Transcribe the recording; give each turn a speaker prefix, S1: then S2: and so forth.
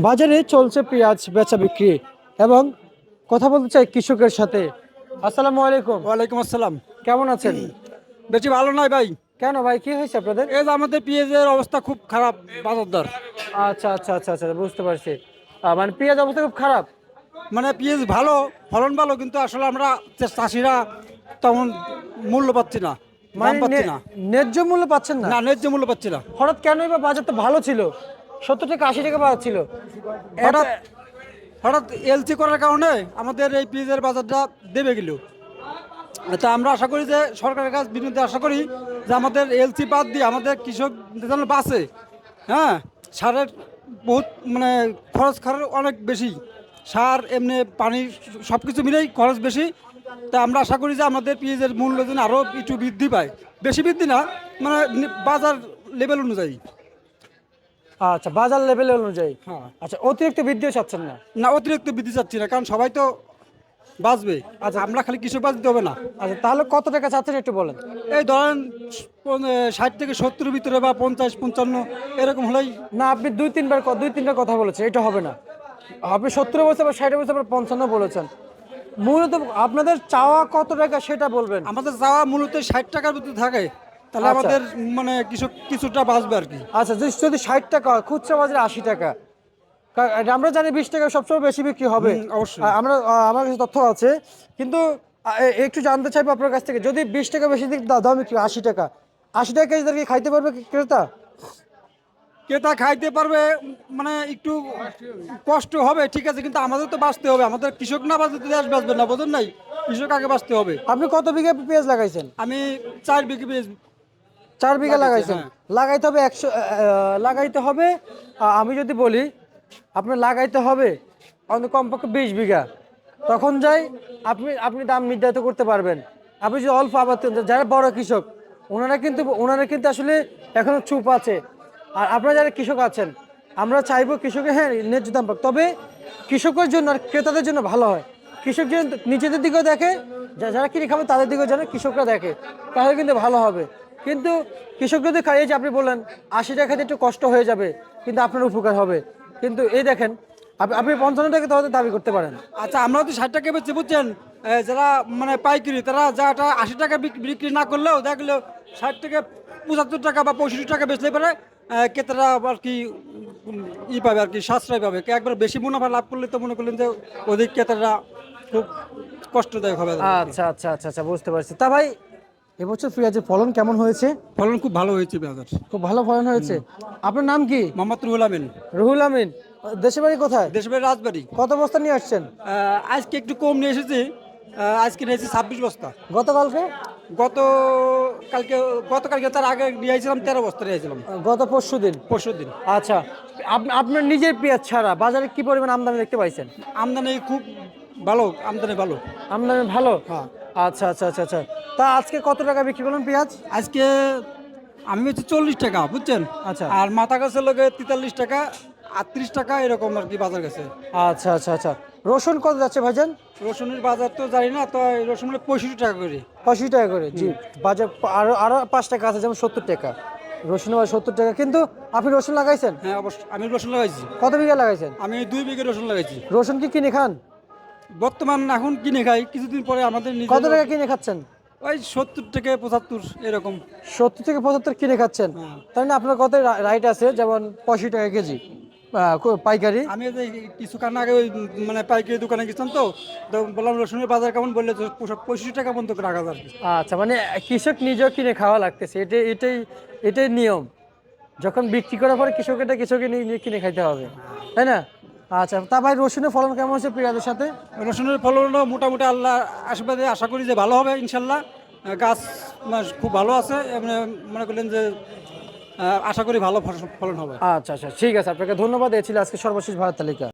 S1: বাজারে চলছে পেঁয়াজ বেচা বিক্রি এবং কথা বলতে চাই কৃষকের সাথে। আসসালামু আলাইকুম।
S2: ওয়ালাইকুম আসসালাম।
S1: কেমন আছেন?
S2: বেশি ভালো নয় ভাই।
S1: কেন ভাই, কি হয়েছে আপনাদের?
S2: এই যে আমাদের পেঁয়াজের অবস্থা খুব খারাপ, বাজার দর।
S1: আচ্ছা আচ্ছা আচ্ছা আচ্ছা, বুঝতে পারছি। মানে পেঁয়াজ অবস্থা খুব খারাপ।
S2: মানে পেঁয়াজ ভালো, ফলন ভালো, কিন্তু আসলে আমরা চাষিরা তেমন মূল্য পাচ্ছি না, দাম
S1: মানে
S2: পাচ্ছি না।
S1: ন্যায্য মূল্য পাচ্ছেন না?
S2: না, ন্যায্য মূল্য পাচ্ছি না।
S1: হঠাৎ কেনই বা? বাজার তো ভালো ছিল, 70 থেকে 80 টাকা বাজার ছিল।
S2: হঠাৎ হঠাৎ এলসি করার কারণে আমাদের এই পেঁয়াজের বাজারটা দেবে গেল। তা আমরা আশা করি যে সরকারের কাছে বিনতি আশা করি যে আমাদের এলসি বাদ দিয়ে আমাদের কৃষক যেন বাঁচে। হ্যাঁ, সারের বহুত মানে খরচ অনেক বেশি। সার এমনি পানি সব কিছু মিলেই খরচ বেশি। তা আমরা আশা করি যে আমাদের পেঁয়াজের মূল্য যেন আরও একটু বৃদ্ধি পায়, বেশি বৃদ্ধি না, মানে বাজার লেভেল অনুযায়ী।
S1: আচ্ছা, বাজার লেভেল অনুযায়ী।
S2: হ্যাঁ।
S1: আচ্ছা, অতিরিক্ত বৃদ্ধিও চাচ্ছেন না?
S2: না, অতিরিক্ত বৃদ্ধি চাচ্ছি না, কারণ সবাই তো বাঁচবে। আচ্ছা, আমরা খালি কৃষক বাঁচতে হবে না।
S1: আচ্ছা, তাহলে কত টাকা চাচ্ছেন একটু বলেন।
S2: এই ধরেন 60 থেকে 70 ভিতরে বা 50-55 এরকম হলেই।
S1: না, আপনি দুই তিনবার কথা বলেছেন, এটা হবে না। আপনি 70 বলছেন বা 60 বলছেন, আবার 55 বলেছেন। মূলত আপনাদের চাওয়া কত টাকা সেটা বলবেন।
S2: আমাদের যাওয়া মূলত 60 টাকার ভিতরে থাকে, তাহলে
S1: আচ্ছা।
S2: আমাদের মানে কৃষক কিছুটা বাঁচবে আর কি।
S1: আচ্ছা, যদি 60 টাকা হয়, খুচরা বাজারে 80 টাকা। আমরা জানি 20 টাকা সবসময় বেশি বিক্রি হবে।
S2: অবশ্যই।
S1: আমার কাছে তথ্য আছে, কিন্তু একটু জানতে চাইবো আপনার কাছ থেকে, যদি 20 টাকা বেশি দিক দাম বিক্রি 80 টাকা, 80 টাকা কেজি কি খাইতে পারবে ক্রেতা?
S2: ক্রেতা খাইতে পারবে, মানে একটু কষ্ট হবে, ঠিক আছে, কিন্তু আমাদের তো বাঁচতে হবে। আমাদের কৃষক না বাঁচতে দেশ বাঁচবে না, বোঝেন নাই? কৃষক আগে বাঁচতে হবে।
S1: আপনি কত বিঘা পেঁয়াজ লাগাইছেন?
S2: আমি 4 বিঘি পেঁয়াজ
S1: 4 বিঘা
S2: লাগাইছি,
S1: লাগাইছেন।
S2: হ্যাঁ।
S1: লাগাইতে হবে 100, লাগাইতে হবে, আমি যদি বলি আপনার লাগাইতে হবে অন্তত কমপক্ষে 20 বিঘা, তখন যাই আপনি আপনি দাম নির্ধারিত করতে পারবেন। আপনি যদি অল্প আবাদ করেন, যারা বড় কৃষক, ওনারা কিন্তু আসলে এখনো চুপ আছে। আর আপনারা যারা কৃষক আছেন, আমরা চাইবো কৃষকের, হ্যাঁ, ন্যায্য দাম পাক, তবে কৃষকের জন্য আর ক্রেতাদের জন্য ভালো হয়। কৃষক যেন নিজেদের দিকেও দেখে, যারা কিনে খাবে তাদের দিকেও যেন কৃষকরা দেখে, তাহলে কিন্তু ভালো হবে। কিন্তু কৃষক যদি খাইয়ে, যে আপনি বললেন 80 টাকাতে একটু কষ্ট হয়ে যাবে, কিন্তু আপনার উপকার হবে। কিন্তু এই দেখেন, আপনি 55 টাকা তো হয়তো দাবি করতে পারেন।
S2: আচ্ছা, আমরা তো 60 টাকা বেচছি, বুঝছেন? যারা মানে পাইকারি, তারা যাটা 80 টাকা বিক্রি না করলেও দেখলেও 60 থেকে 75 টাকা বা 65 টাকা বেচলে পারে ক্রেতারা আর কি পাবে আর কি, সাশ্রয় পাবে। একবার বেশি মুনাফা লাভ করলে তো মনে করলেন যে অধিক ক্রেতারা খুব কষ্টদায়ক হবে।
S1: আচ্ছা আচ্ছা আচ্ছা আচ্ছা, বুঝতে পারছি। তা ভাই, এবছর পেঁয়াজের ফলন কেমন হয়েছে?
S2: ফলন খুব ভালো হয়েছে বাজার।
S1: খুব ভালো ফলন হয়েছে। আপনার নাম কি?
S2: মোহাম্মদ রুহুল আমিন।
S1: রুহুল আমিন। দেশের বাড়ি কোথায়?
S2: দেশের বাড়ি রাজবাড়ি।
S1: কত বস্তা নিয়ে আসছেন?
S2: আজকে একটু কম নিয়ে এসেছি। আজকে নিয়েছি 26 বস্তা।
S1: গতকালকে?
S2: গত গতকালকে তার আগে নিয়ে আসছিলাম 13 বস্তা নিয়ে আসছিলাম।
S1: গত পরশুদিন?
S2: পরশুদিন।
S1: আচ্ছা, আপনার নিজের পেঁয়াজ ছাড়া বাজারে কি পরিমাণ আমদানি দেখতে পাইছেন?
S2: আমদানি খুব ভালো, আমদানি ভালো।
S1: আমদানি ভালো?
S2: হ্যাঁ।
S1: আচ্ছা আচ্ছা আচ্ছা আচ্ছা। তা আজকে কত টাকা বিক্রি করলেন পেঁয়াজ?
S2: আজকে আমি হচ্ছে 40 টাকা, বুঝছেন?
S1: আচ্ছা
S2: আর মাথা গাছের লোকে 43 টাকা, 38 টাকা এরকম আর কি বাজার গেছে।
S1: আচ্ছা আচ্ছা আচ্ছা। রসুন কত যাচ্ছে ভাইজান?
S2: রসুনের বাজার তো জানি না, তো রসুনের 65 টাকা করে।
S1: 80 টাকা করে? জি। বাজার আরো আরো 5 টাকা আছে, যেমন 70 টাকা। রসুন আবার 70 টাকা। কিন্তু আপনি রসুন লাগাইছেন?
S2: হ্যাঁ, অবশ্যই আমি রসুন লাগাইছি।
S1: কত বিঘা লাগাইছেন?
S2: আমি 2 বিঘে রসুন লাগাইছি।
S1: রসুন কি কিনে খান?
S2: বর্তমান এখন কিনে খাই, কিছুদিন পরে আমাদের
S1: কত
S2: নিজের
S1: টাকা কিনে খাচ্ছেন?
S2: ওই 70 থেকে 75 এরকম।
S1: 70 থেকে 75 কিনে খাচ্ছেন?
S2: হ্যাঁ।
S1: তাই না? আপনার কত রাইট আছে, যেমন 85 টাকা কেজি পাইকারি।
S2: আমি এই যে কিছুক্ষণ আগে ওই মানে পাইকারি দোকানে গেছিলাম, তো বললাম রসুনের বাজার কেমন, বললে তো 65 টাকা পর্যন্ত রাখা যাবে।
S1: আচ্ছা, মানে কৃষক নিজেও কিনে খাওয়া লাগতেছে, এটাই নিয়ম। যখন বিক্রি করার পরে কৃষকে নিয়ে কিনে খাইতে হবে, তাই না? আচ্ছা, তা ভাই, রসুনের ফলন কেমন হচ্ছে পেঁয়াজের সাথে?
S2: রসুনের ফলন মোটামুটি আল্লাহ আশীর্বাদে আশা করি যে ভালো হবে ইনশাল্লাহ। গাছ খুব ভালো আছে, মনে করলেন যে আশা করি ভালো ফলন হবে।
S1: আচ্ছা আচ্ছা, ঠিক আছে, আপনাকে ধন্যবাদ। এই ছিল আজকে সর্বশেষ ভাড়ার তালিকা।